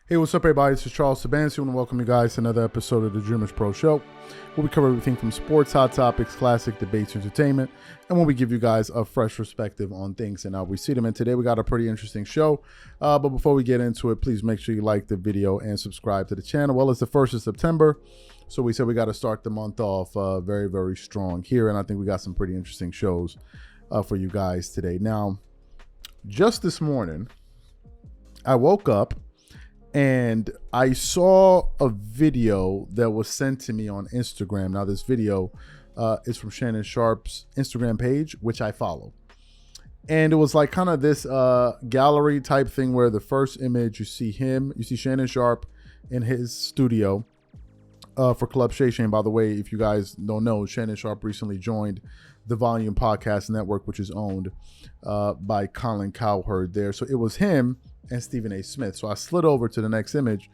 Hey, what's up, everybody? This is Charles Sabansi. I want to welcome you guys to another episode of the Dreamerspro Show, where we cover everything from sports, hot topics, classic debates, entertainment, and when we give you guys a fresh perspective on things and how we see them. And today we got a pretty interesting show. But before we get into it, please make sure you like the video and subscribe to the channel. Well, it's the 1st of September, so we said we got to start the month off very, very strong here. And I think we got some pretty interesting shows for you guys today. Now, just this morning, I woke up and I saw a video that was sent to me on Instagram. Now, this video is from Shannon Sharpe's Instagram page, which I follow. And it was like kind of this gallery type thing where the first image, you see Shannon Sharpe in his studio for Club Shay Shay. By the way, if you guys don't know, Shannon Sharpe recently joined the Volume Podcast Network, which is owned by Colin Cowherd there. So it was him and Stephen A. Smith. So I slid over to the next image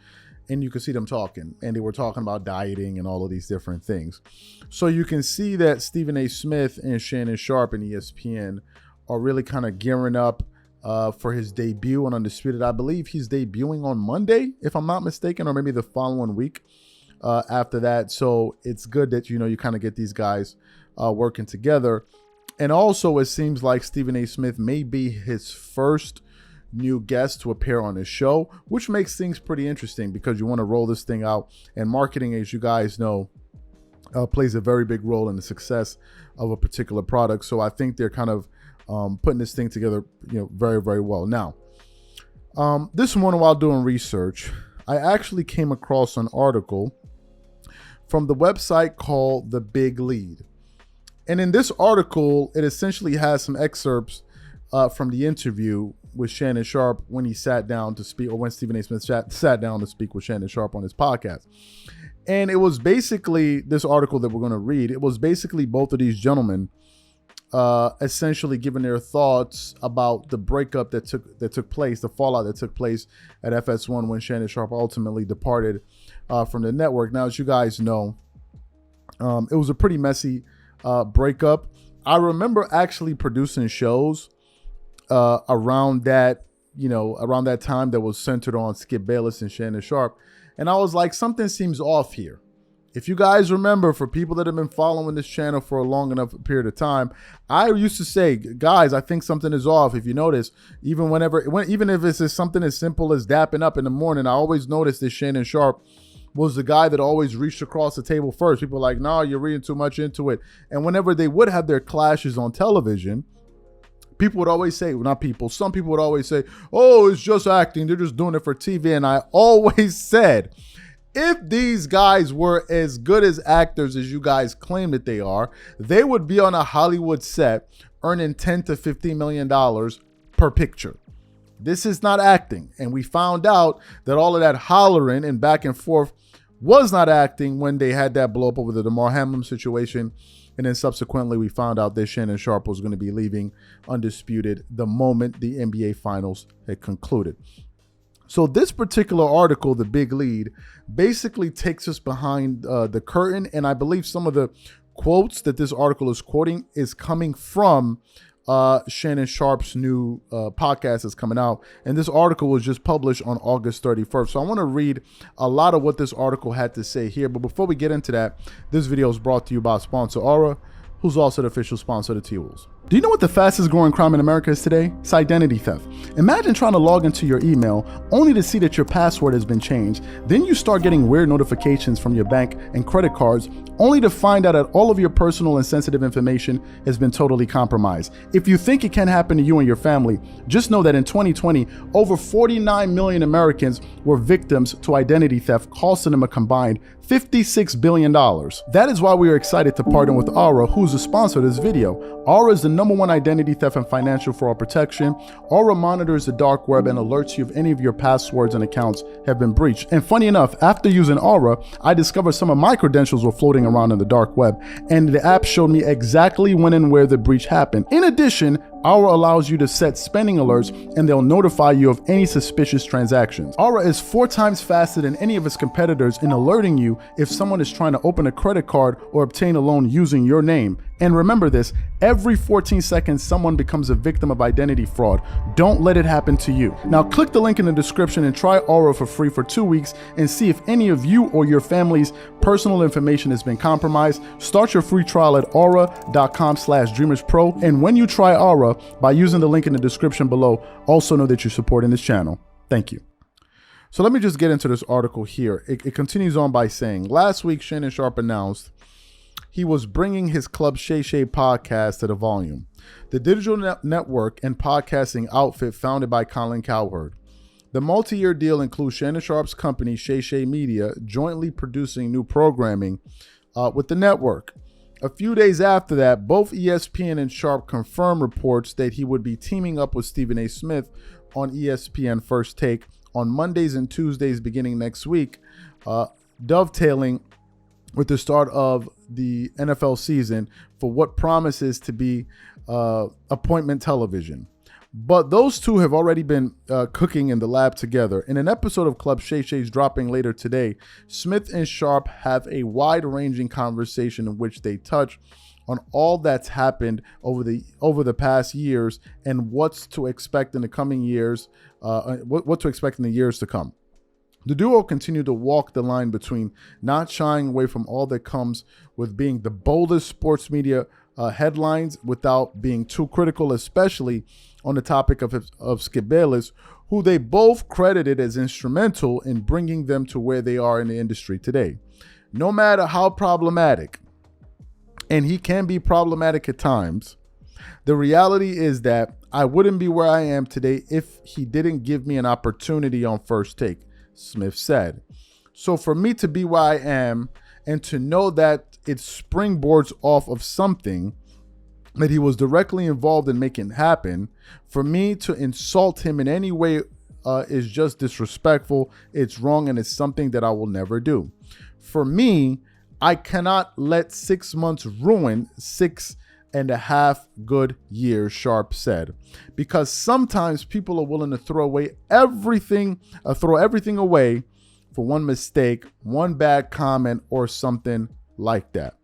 and you can see them talking, and they were talking about dieting and all of these different things. So you can see that Stephen A. Smith and Shannon Sharpe and ESPN are really kind of gearing up for his debut on Undisputed. I believe he's debuting on Monday, if I'm not mistaken, or maybe the following week after that. So it's good that, you kind of get these guys working together. And also it seems like Stephen A. Smith may be his first new guest to appear on his show, which makes things pretty interesting because you want to roll this thing out, and marketing, as you guys know, plays a very big role in the success of a particular product. So I think they're kind of putting this thing together, very, very well. Now, this morning while doing research, I actually came across an article from the website called The Big Lead. And in this article, it essentially has some excerpts from the interview with Shannon Sharpe when he sat down to speak, or when Stephen A. Smith sat down to speak with Shannon Sharpe on his podcast. And it was basically this article that we're going to read. It was basically both of these gentlemen essentially giving their thoughts about the breakup that took place, the fallout that took place at FS1 when Shannon Sharpe ultimately departed from the network. Now, as you guys know, it was a pretty messy breakup. I remember actually producing shows around that time that was centered on Skip Bayless and Shannon Sharpe. And I was like, something seems off here. If you guys remember, for people that have been following this channel for a long enough period of time, I used to say, guys, I think something is off. If you notice, even if it's just something as simple as dapping up in the morning, I always noticed that Shannon Sharpe was the guy that always reached across the table first. People were like, no, you're reading too much into it. And whenever they would have their clashes on television, people would always say, some people would always say, oh, it's just acting. They're just doing it for TV. And I always said, if these guys were as good as actors as you guys claim that they are, they would be on a Hollywood set earning $10 to $15 million per picture. This is not acting. And we found out that all of that hollering and back and forth was not acting when they had that blow up over the Damar Hamlin situation. And then subsequently, we found out that Shannon Sharpe was going to be leaving Undisputed the moment the NBA Finals had concluded. So this particular article, The Big Lead, basically takes us behind the curtain. And I believe some of the quotes that this article is quoting is coming from Shannon Sharpe's new podcast is coming out. And this article was just published on August 31st. So I want to read a lot of what this article had to say here. But before we get into that, this video is brought to you by sponsor Aura, who's also the official sponsor of the T-Wolves. Do you know what the fastest growing crime in America is today? It's identity theft. Imagine trying to log into your email only to see that your password has been changed. Then you start getting weird notifications from your bank and credit cards only to find out that all of your personal and sensitive information has been totally compromised. If you think it can happen to you and your family, just know that in 2020, over 49 million Americans were victims to identity theft, costing them a combined $56 billion. That is why we are excited to partner with Aura, who's the sponsor of this video. Aura is the #1 identity theft and financial fraud protection. Aura monitors the dark web and alerts you if any of your passwords and accounts have been breached. And funny enough, after using Aura, I discovered some of my credentials were floating around in the dark web, and the app showed me exactly when and where the breach happened. In addition, Aura allows you to set spending alerts and they'll notify you of any suspicious transactions. Aura is 4 times faster than any of its competitors in alerting you if someone is trying to open a credit card or obtain a loan using your name. And remember this, every 14 seconds someone becomes a victim of identity fraud. Don't let it happen to you. Now click the link in the description and try Aura for free for 2 weeks and see if any of you or your family's personal information has been compromised. Start your free trial at aura.com/dreamerspro. And when you try Aura by using the link in the description below, also know that you're supporting this channel. Thank you. So let me just get into this article here. It continues on by saying, last week Shannon Sharpe announced he was bringing his Club Shay Shay podcast to the volume, the digital network and podcasting outfit founded by Colin Cowherd. The multi-year deal includes Shannon Sharpe's company, Shay Shay Media, jointly producing new programming with the network. A few days after that, both ESPN and Sharpe confirmed reports that he would be teaming up with Stephen A. Smith on ESPN First Take on Mondays and Tuesdays beginning next week, dovetailing with the start of the NFL season for what promises to be appointment television. But those two have already been cooking in the lab together. In an episode of Club Shay Shay's dropping later today, Smith and Sharpe have a wide-ranging conversation in which they touch on all that's happened over the past years and what's to expect in the coming years, what to expect in the years to come. The duo continue to walk the line between not shying away from all that comes with being the boldest sports media headlines without being too critical, especially on the topic of Skip Bayless, who they both credited as instrumental in bringing them to where they are in the industry today. No matter how problematic, and he can be problematic at times, the reality is that I wouldn't be where I am today if he didn't give me an opportunity on First Take, Smith said. So for me to be where I am and to know that it springboards off of something that he was directly involved in making happen, for me to insult him in any way is just disrespectful. It's wrong, and it's something that I will never do. For me, I cannot let 6 months ruin 6.5 good years, Sharpe said, because sometimes people are willing to throw everything away for one mistake, one bad comment, or something like that.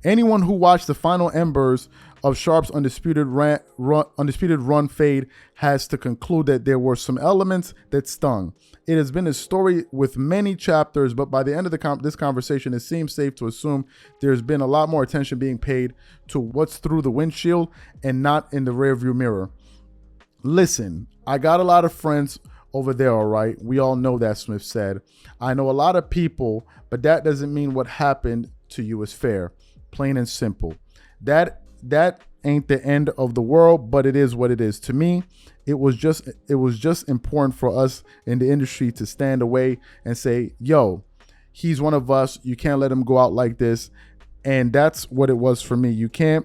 Anyone who watched the final embers of Sharpe's undisputed run fade has to conclude that there were some elements that stung. It has been a story with many chapters, but by the end of this conversation, it seems safe to assume there's been a lot more attention being paid to what's through the windshield and not in the rearview mirror. Listen, I got a lot of friends over there, all right? We all know that, Smith said. I know a lot of people, but that doesn't mean what happened to you is fair. Plain and simple. That ain't the end of the world, but it is what it is. To me, it was just important for us in the industry to stand away and say, yo, he's one of us. You can't let him go out like this. And that's what it was for me. You can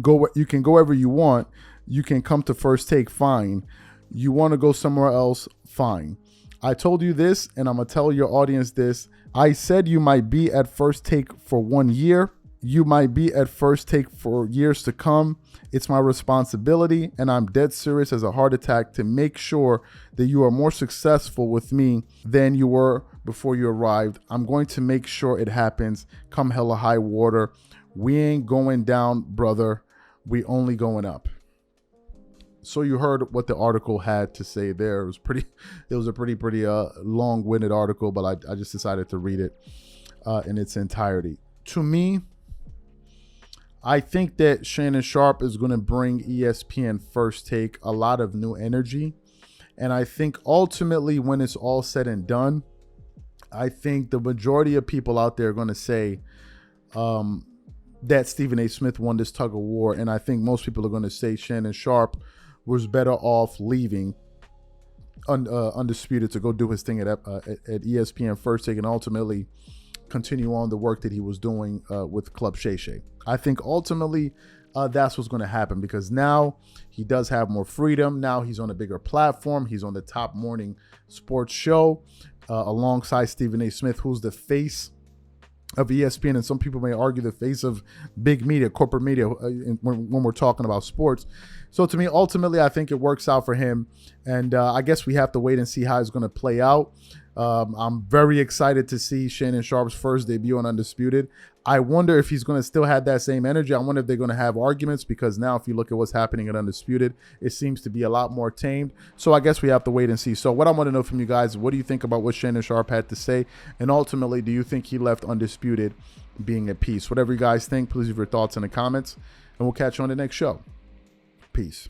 go wherever you want. You can come to First Take, fine. You want to go somewhere else, fine. I told you this, and I'm going to tell your audience this. I said you might be at First Take for 1 year. You might be at First Take for years to come. It's my responsibility, and I'm dead serious as a heart attack to make sure that you are more successful with me than you were before you arrived. I'm going to make sure it happens come hella high water. We ain't going down, brother. We only going up. So you heard what the article had to say there. It was a pretty long-winded article, but I just decided to read it in its entirety. To me, I think that Shannon Sharpe is going to bring ESPN First Take a lot of new energy. And I think ultimately when it's all said and done, I think the majority of people out there are going to say that Stephen A. Smith won this tug of war. And I think most people are going to say Shannon Sharpe was better off leaving Undisputed to go do his thing at ESPN First Take and ultimately continue on the work that he was doing with Club Shay Shay. I think ultimately that's what's going to happen because now he does have more freedom. Now he's on a bigger platform. He's on the top morning sports show alongside Stephen A. Smith, who's the face of ESPN, and some people may argue the face of big media, corporate media, when we're talking about sports. So to me, ultimately, I think it works out for him, and I guess we have to wait and see how it's going to play out. I'm very excited to see Shannon Sharpe's first debut on Undisputed. I wonder if he's going to still have that same energy. I wonder if they're going to have arguments, because now if you look at what's happening at Undisputed, it seems to be a lot more tamed. So I guess we have to wait and see. So what I want to know from you guys, what do you think about what Shannon Sharpe had to say? And ultimately, do you think he left Undisputed being at peace? Whatever you guys think, please leave your thoughts in the comments, and we'll catch you on the next show. Peace.